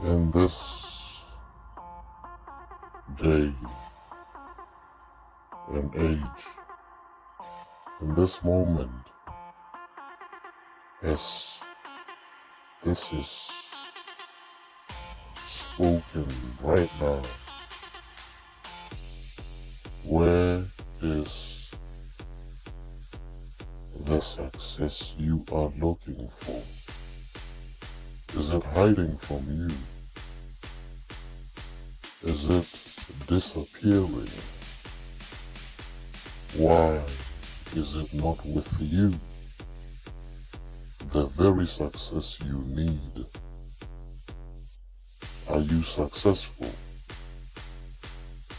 In this day and age, in this moment, as this is spoken right now, where is the success you are looking for? Is it hiding from you? Is it disappearing? Why is it not with you? The very success you need. Are you successful?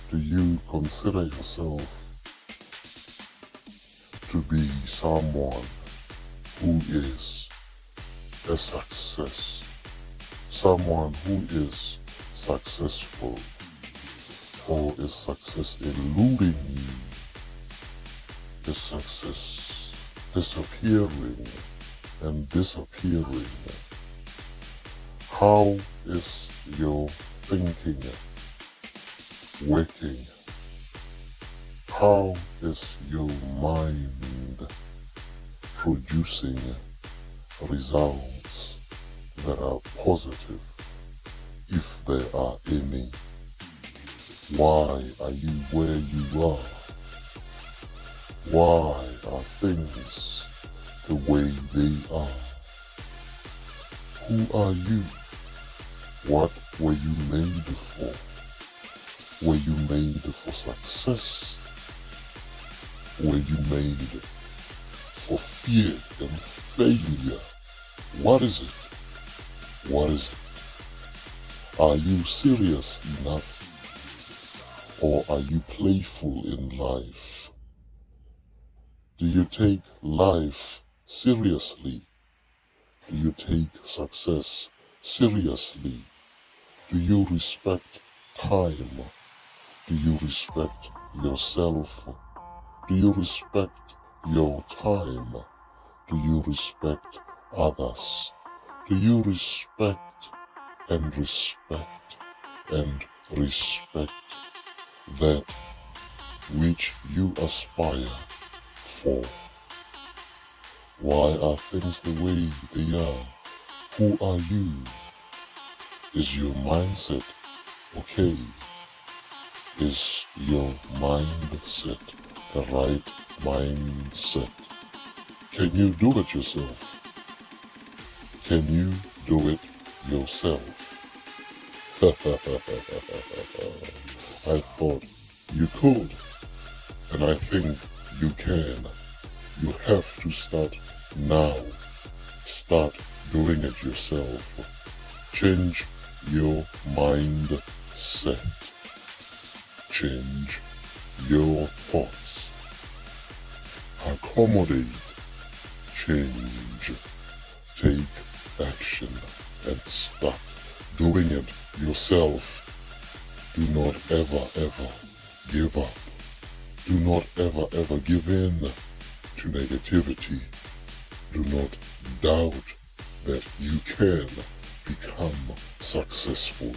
Do you consider yourself to be someone who is a success? Someone who is successful? Or is success eluding you? Is success disappearing and disappearing? How is your thinking working? How is your mind producing results that are positive, if there are any? Why are you where you are? Why are things the way they are? Who are you? What were you made for? Were you made for success? Were you made for fear and failure? What is it? What is it? Are you serious enough? Or are you playful in life? Do you take life seriously? Do you take success seriously? Do you respect time? Do you respect yourself? Do you respect your time? Do you respect others? Do you respect and respect and respect that which you aspire for? Why are things the way they are? Who are you? Is your mindset okay? Is your mindset the right mindset? Can you do it yourself? Can you do it yourself? I thought you could, and I think you can. You have to start now. Start doing it yourself. Change your mindset. Change your thoughts. Accommodate. Change. Take action and start doing it yourself. Do not ever give up. Do not ever give in to negativity. Do not doubt that you can become successful.